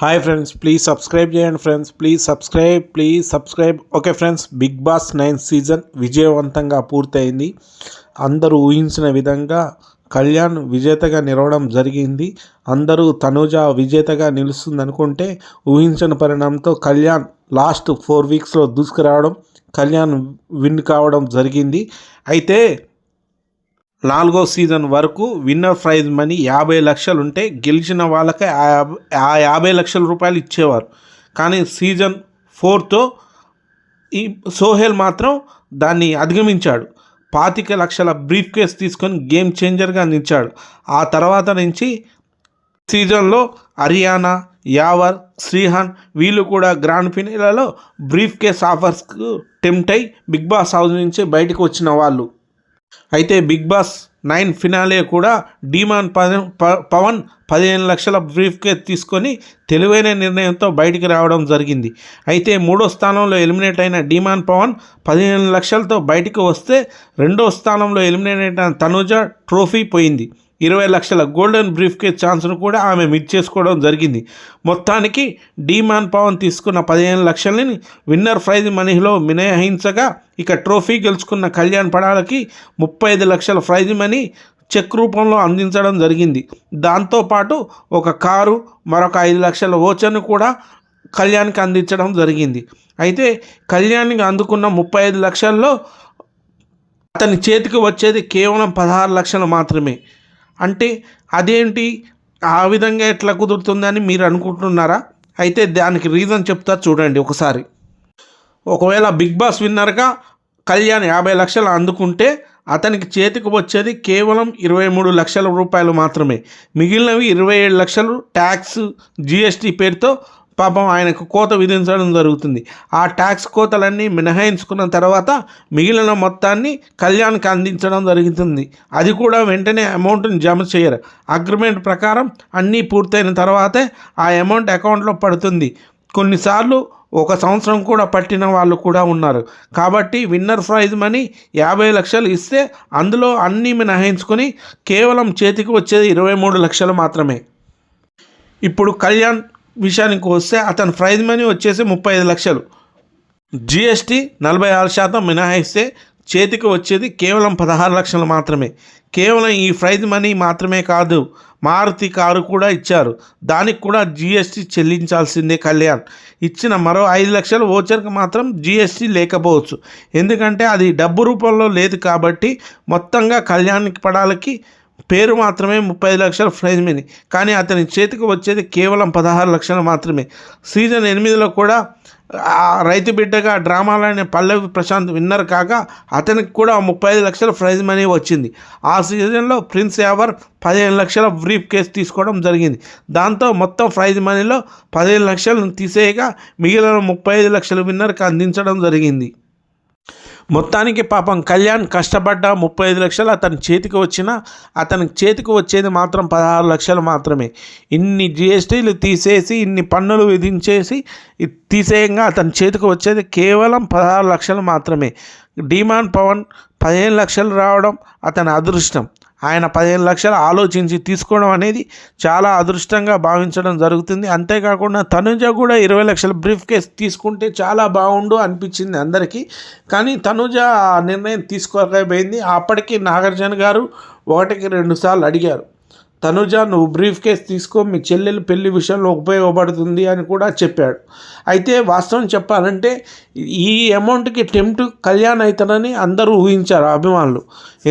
Hi friends, please subscribe చేయండి friends. Please subscribe. Okay friends, Bigg Boss 9 season విజయవంతంగా పూర్తయింది. అందరూ ఊహించిన విధంగా కళ్యాణ్ విజేతగా నిలవడం జరిగింది. అందరూ తనూజ విజేతగా నిలుస్తుంది అనుకుంటే ఊహించని పరిణామంతో కళ్యాణ్ లాస్ట్ 4 వీక్స్లో దూసుకురావడం, కళ్యాణ్ విన్ కావడం జరిగింది. అయితే 4వ సీజన్ వరకు విన్నర్ ప్రైజ్ మనీ 50 లక్షలు ఉంటే గెలిచిన వాళ్ళకే ఆ 50 లక్షల రూపాయలు ఇచ్చేవారు. కానీ సీజన్ 4తో ఈ సోహెల్ మాత్రం దాన్ని అధిగమించాడు. 25 లక్షల బ్రీఫ్ కేస్ తీసుకొని గేమ్ చేంజర్గా నిలిచాడు. ఆ తర్వాత నుంచి సీజన్లో హరియానా, యావర్, శ్రీహాన్ వీళ్ళు కూడా గ్రాండ్ ఫినాలేలో బ్రీఫ్ కేస్ ఆఫర్స్కు టెంప్ట్ అయి బిగ్ బాస్ హౌస్ నుంచి బయటకు వచ్చిన వాళ్ళు. అయితే బిగ్ బాస్ 9 ఫినాలే కూడా డీమాన్ పవన్ 15 లక్షల బ్రీఫ్ కేస్ తీసుకొని తెలివైన నిర్ణయంతో బయటికి రావడం జరిగింది. అయితే 3వ స్థానంలో ఎలిమినేట్ అయిన డీమాన్ పవన్ 15 లక్షలతో బయటికి వస్తే 2వ స్థానంలో ఎలిమినేట్ అయిన తనూజ ట్రోఫీ పోయింది. 20 లక్షల గోల్డెన్ బ్రీఫ్ కేస్ ఛాన్స్ను కూడా ఆమె మిస్ చేసుకోవడం జరిగింది. మొత్తానికి డీమాన్ పవన్ తీసుకున్న 15 లక్షలని విన్నర్ ప్రైజ్ మనీలో మినహాయించగా ఇక ట్రోఫీ గెలుచుకున్న కళ్యాణ్ పడాలకి 35 లక్షల ప్రైజ్ మనీ చెక్ రూపంలో అందించడం జరిగింది. దాంతోపాటు ఒక కారు, మరొక 5 లక్షల ఓచర్ను కూడా కళ్యాణ్కి అందించడం జరిగింది. అయితే కళ్యాణ్కి అందుకున్న 35 లక్షల్లో అతని చేతికి వచ్చేది కేవలం 16 లక్షలు మాత్రమే. అంటే అదేంటి, ఆ విధంగా ఎట్లా కుదురుతుందని మీరు అనుకుంటున్నారా? అయితే దానికి రీజన్ చెప్తా చూడండి ఒకసారి. ఒకవేళ బిగ్ బాస్ విన్నర్గా కళ్యాణ్ 50 లక్షలు అందుకుంటే అతనికి చేతికి వచ్చేది కేవలం 23 లక్షల రూపాయలు మాత్రమే. మిగిలినవి 27 లక్షలు ట్యాక్స్, జిఎస్టీ పేరుతో పాపం ఆయనకు కోత విధించడం జరుగుతుంది. ఆ ట్యాక్స్ కోతలన్నీ మినహాయించుకున్న తర్వాత మిగిలిన మొత్తాన్ని కళ్యాణ్కి అందించడం జరుగుతుంది. అది కూడా వెంటనే అమౌంట్ని జమ చేయరు. అగ్రిమెంట్ ప్రకారం అన్నీ పూర్తయిన తర్వాతే ఆ అమౌంట్ అకౌంట్లో పడుతుంది. కొన్నిసార్లు 1 సంవత్సరం కూడా పట్టిన వాళ్ళు కూడా ఉన్నారు. కాబట్టి విన్నర్ ప్రైజ్ మనీ 50 లక్షలు ఇస్తే అందులో అన్నీ మినహాయించుకొని కేవలం చేతికి వచ్చేది 23 లక్షలు మాత్రమే. ఇప్పుడు కళ్యాణ్ విషయానికి వస్తే అతని ప్రైజ్ మనీ వచ్చేసి 35 లక్షలు, జిఎస్టీ 46% మినహాయిస్తే చేతికి వచ్చేది కేవలం 16 లక్షలు మాత్రమే. కేవలం ఈ ప్రైజ్ మనీ మాత్రమే కాదు, మారుతి కారు కూడా ఇచ్చారు. దానికి కూడా జిఎస్టీ చెల్లించాల్సిందే. కళ్యాణ్ ఇచ్చిన మరో 5 లక్షల ఓచర్కి మాత్రం జిఎస్టీ లేకపోవచ్చు, ఎందుకంటే అది డబ్బు రూపంలో లేదు. కాబట్టి మొత్తంగా కళ్యాణ్కి పడాలకి పేరు మాత్రమే 35 లక్షల ప్రైజ్ మనీ, కానీ అతని చేతికి వచ్చేది కేవలం 16 లక్షలు మాత్రమే. సీజన్ 8లో కూడా రైతు బిడ్డగా డ్రామాలైన పల్లవి ప్రశాంత్ విన్నర్ కాగా అతనికి కూడా 35 లక్షల ప్రైజ్ మనీ వచ్చింది. ఆ సీజన్లో ప్రిన్స్ యావర్ 15 లక్షల బ్రీఫ్ కేస్ తీసుకోవడం జరిగింది. దాంతో మొత్తం ప్రైజ్ మనీలో 15 లక్షలను తీసేయగా మిగిలిన 35 లక్షలు విన్నర్కి అందించడం జరిగింది. మొత్తానికి పాపం కళ్యాణ్ కష్టపడ్డ 35 లక్షలు అతని చేతికి వచ్చినా అతనికి చేతికి వచ్చేది మాత్రం 16 లక్షలు మాత్రమే. ఇన్ని జిఎస్టీలు తీసేసి, ఇన్ని పన్నులు విధించేసి తీసేయంగా అతని చేతికి వచ్చేది కేవలం 16 లక్షలు మాత్రమే. డీమాన్ పవన్ 15 లక్షలు రావడం అతని అదృష్టం. ఆయన 15 లక్షలు ఆలోచించి తీసుకోవడం అనేది చాలా అదృష్టంగా భావించడం జరుగుతుంది. అంతేకాకుండా తనుజ కూడా 20 లక్షల బ్రీఫ్ కేస్ తీసుకుంటే చాలా బాగుండు అనిపించింది అందరికీ. కానీ తనుజ ఆ నిర్ణయం తీసుకోకపోయింది. అప్పటికి నాగార్జున గారు 1కి 2 సార్లు అడిగారు, తనుజ నువ్వు బ్రీఫ్ కేస్ తీసుకో, మీ చెల్లెలు పెళ్లి విషయంలో ఉపయోగపడుతుంది అని కూడా చెప్పాడు. అయితే వాస్తవం చెప్పాలంటే ఈ అమౌంట్కి టెంప్ట్ కళ్యాణ్ అవుతాడని అందరూ ఊహించారు అభిమానులు.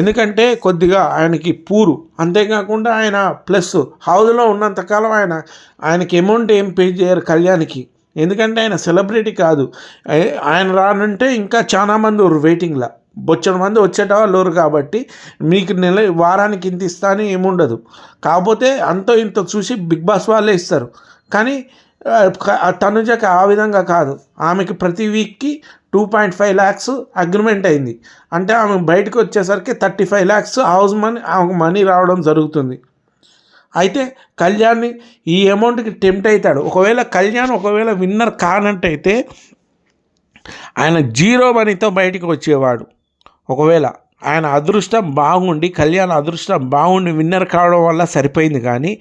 ఎందుకంటే కొద్దిగా ఆయనకి పూరు, అంతేకాకుండా ఆయన ప్లస్ హౌస్లో ఉన్నంతకాలం ఆయనకి అమౌంట్ ఏం పే చేయరు కళ్యాణ్కి. ఎందుకంటే ఆయన సెలబ్రిటీ కాదు. ఆయన రానంటే ఇంకా చాలామంది వెయిటింగ్లా, బొచ్చడు మంది వచ్చేటవాళ్ళు లేరు. కాబట్టి మీకు వారానికి ఇంత ఇస్తాను ఏముండదు. కాకపోతే అంతో ఇంత చూసి బిగ్ బాస్ వాళ్ళే ఇస్తారు. కానీ తనుజకి ఆ విధంగా కాదు. ఆమెకి ప్రతి వీక్కి 2.5 lakhs అగ్రిమెంట్ అయింది. అంటే ఆమె బయటకు వచ్చేసరికి 35 lakhs హౌస్ మనీ ఆమెకు మనీ రావడం జరుగుతుంది. అయితే కళ్యాణ్ని ఈ అమౌంట్కి టెంప్ట్ అవుతాడు. ఒకవేళ విన్నర్ కానట్టయితే ఆయన 0 మనీతో బయటికి వచ్చేవాడు. ఒకవేళ ఆయన అదృష్టం బాగుండి, కళ్యాణ్ అదృష్టం బాగుండి విన్నర్ కావడం వల్ల సరిపోయింది. కానీ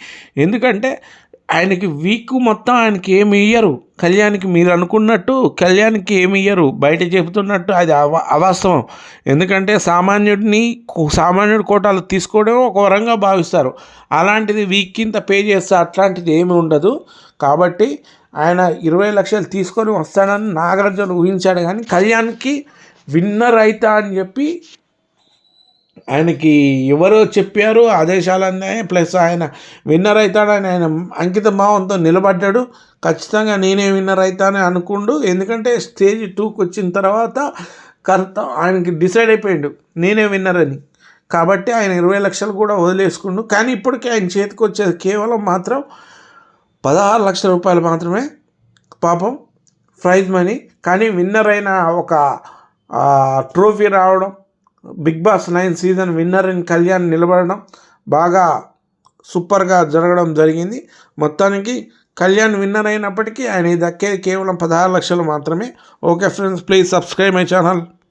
ఎందుకంటే ఆయనకి వీక్ మొత్తం ఆయనకి ఏమి ఇయ్యరు. కళ్యాణ్కి మీరు అనుకున్నట్టు కళ్యాణ్కి ఏమి ఇయ్యరు. బయట చెబుతున్నట్టు అది అవాస్తవం. ఎందుకంటే సామాన్యుడి కోటాలు తీసుకోవడం ఒక వరంగా భావిస్తారు. అలాంటిది వీక్ కింద పే చేస్తే అట్లాంటిది ఏమి ఉండదు. కాబట్టి ఆయన 20 లక్షలు తీసుకొని వస్తాడని నాగార్జున ఊహించాడు, కానీ కళ్యాణ్కి విన్నర్ అవుతా అని చెప్పి ఆయనకి ఎవరో చెప్పారు, ఆదేశాలు అందాయి. ప్లస్ ఆయన విన్నర్ అవుతాడని ఆయన అంకిత భావంతో నిలబడ్డాడు. ఖచ్చితంగా నేనే విన్నర్ అవుతానని అనుకుండు. ఎందుకంటే స్టేజ్ 2కి వచ్చిన తర్వాత ఆయనకి డిసైడ్ అయిపోయాడు నేనే విన్నర్ అని. కాబట్టి ఆయన 20 లక్షలు కూడా వదిలేసుకుండు. కానీ ఇప్పటికీ ఆయన చేతికి వచ్చేది కేవలం మాత్రం 16 లక్షల రూపాయలు మాత్రమే పాపం ప్రైజ్ మనీ. కానీ విన్నర్ అయిన ఒక ట్రోఫీ రావడం, బిగ్ బాస్ 9 సీజన్ విన్నర్ ఇన్ కళ్యాణ్ నిలబడడం బాగా సూపర్గా జరగడం జరిగింది. మొత్తానికి కళ్యాణ్ విన్నర్ అయినప్పటికీ ఆయన దక్కేది కేవలం 16 లక్షలు మాత్రమే. Okay friends, please subscribe my channel.